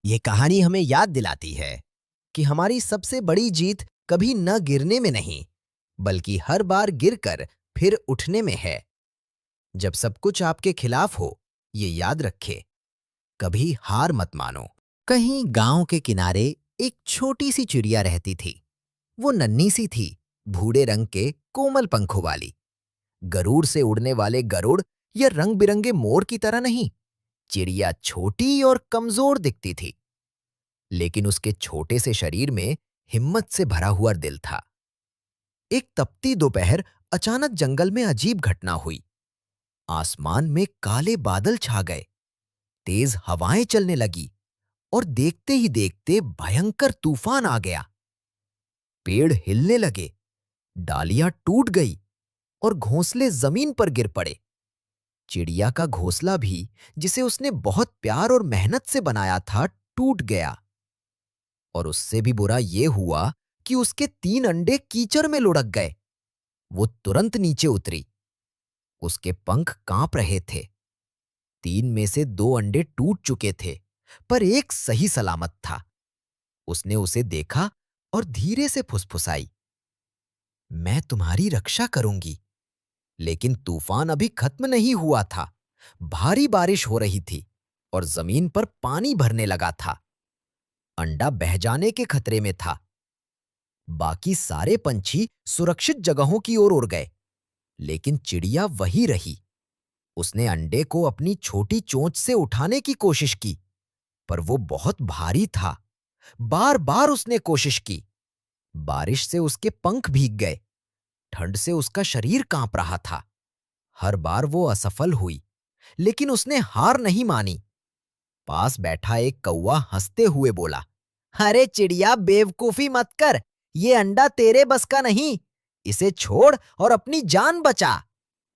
ये कहानी हमें याद दिलाती है कि हमारी सबसे बड़ी जीत कभी न गिरने में नहीं, बल्कि हर बार गिरकर फिर उठने में है। जब सब कुछ आपके खिलाफ हो, ये याद रखे, कभी हार मत मानो। कहीं गांव के किनारे एक छोटी सी चिड़िया रहती थी। वो नन्ही सी थी, भूरे रंग के कोमल पंखों वाली। गरुड़ से उड़ने वाले गरुड़ या रंग बिरंगे मोर की तरह नहीं। चिड़िया छोटी और कमजोर दिखती थी, लेकिन उसके छोटे से शरीर में हिम्मत से भरा हुआ दिल था। एक तपती दोपहर अचानक जंगल में अजीब घटना हुई। आसमान में काले बादल छा गए, तेज हवाएं चलने लगी और देखते ही देखते भयंकर तूफान आ गया। पेड़ हिलने लगे, डालियां टूट गई और घोंसले जमीन पर गिर पड़े। चिड़िया का घोंसला भी, जिसे उसने बहुत प्यार और मेहनत से बनाया था, टूट गया। और उससे भी बुरा ये हुआ कि उसके 3 अंडे कीचड़ में लुढ़क गए। वो तुरंत नीचे उतरी। उसके पंख कांप रहे थे। 3 में से 2 अंडे टूट चुके थे, पर एक सही सलामत था। उसने उसे देखा और धीरे से फुसफुसाई, मैं तुम्हारी रक्षा करूंगी। लेकिन तूफान अभी खत्म नहीं हुआ था। भारी बारिश हो रही थी और जमीन पर पानी भरने लगा था। अंडा बह जाने के खतरे में था। बाकी सारे पंछी सुरक्षित जगहों की ओर उड़ गए, लेकिन चिड़िया वही रही। उसने अंडे को अपनी छोटी चोंच से उठाने की कोशिश की, पर वो बहुत भारी था। बार बार उसने कोशिश की। बारिश से उसके पंख भीग गए, ठंड से उसका शरीर कांप रहा था। हर बार वो असफल हुई, लेकिन उसने हार नहीं मानी। पास बैठा एक कौवा हंसते हुए बोला, अरे चिड़िया, बेवकूफी मत कर। ये अंडा तेरे बस का नहीं। इसे छोड़ और अपनी जान बचा।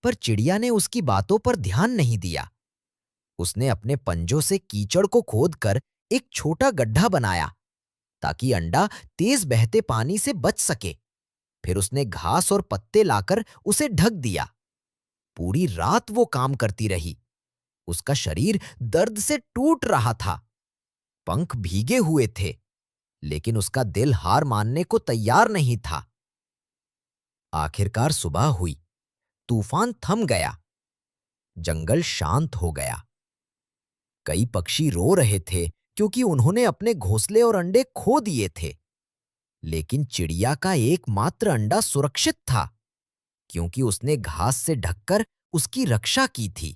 पर चिड़िया ने उसकी बातों पर ध्यान नहीं दिया। उसने अपने पंजों से कीचड़ को खोदकर एक छोटा गड्ढा बनाया, ताकि अंडा तेज बहते पानी से बच सके। फिर उसने घास और पत्ते लाकर उसे ढक दिया। पूरी रात वो काम करती रही। उसका शरीर दर्द से टूट रहा था। पंख भीगे हुए थे, लेकिन उसका दिल हार मानने को तैयार नहीं था। आखिरकार सुबह हुई। तूफान थम गया। जंगल शांत हो गया। कई पक्षी रो रहे थे, क्योंकि उन्होंने अपने घोंसले और अंडे खो दिए थे। लेकिन चिड़िया का एकमात्र अंडा सुरक्षित था, क्योंकि उसने घास से ढककर उसकी रक्षा की थी।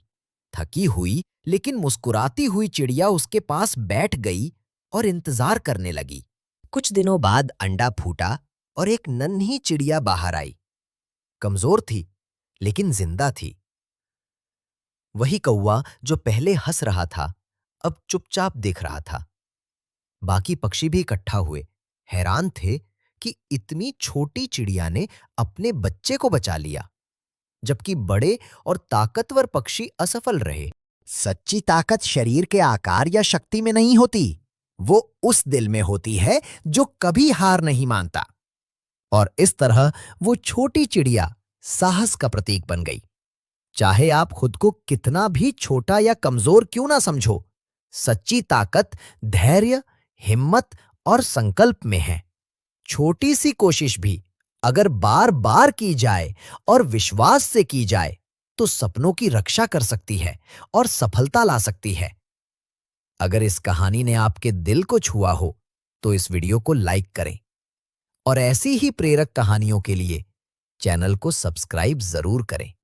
थकी हुई लेकिन मुस्कुराती हुई चिड़िया उसके पास बैठ गई और इंतजार करने लगी। कुछ दिनों बाद अंडा फूटा और एक नन्ही चिड़िया बाहर आई। कमजोर थी, लेकिन जिंदा थी। वही कौवा जो पहले हंस रहा था, अब चुपचाप देख रहा था। बाकी पक्षी भी इकट्ठा हुए, हैरान थे कि इतनी छोटी चिड़िया ने अपने बच्चे को बचा लिया, जबकि बड़े और ताकतवर पक्षी असफल रहे। सच्ची ताकत शरीर के आकार या शक्ति में नहीं होती, वो उस दिल में होती है जो कभी हार नहीं मानता। और इस तरह वो छोटी चिड़िया साहस का प्रतीक बन गई। चाहे आप खुद को कितना भी छोटा या कमजोर क्यों ना समझो, सच्ची ताकत धैर्य, हिम्मत और संकल्प में है। छोटी सी कोशिश भी अगर बार बार की जाए और विश्वास से की जाए, तो सपनों की रक्षा कर सकती है और सफलता ला सकती है। अगर इस कहानी ने आपके दिल को छुआ हो, तो इस वीडियो को लाइक करें और ऐसी ही प्रेरक कहानियों के लिए चैनल को सब्सक्राइब जरूर करें।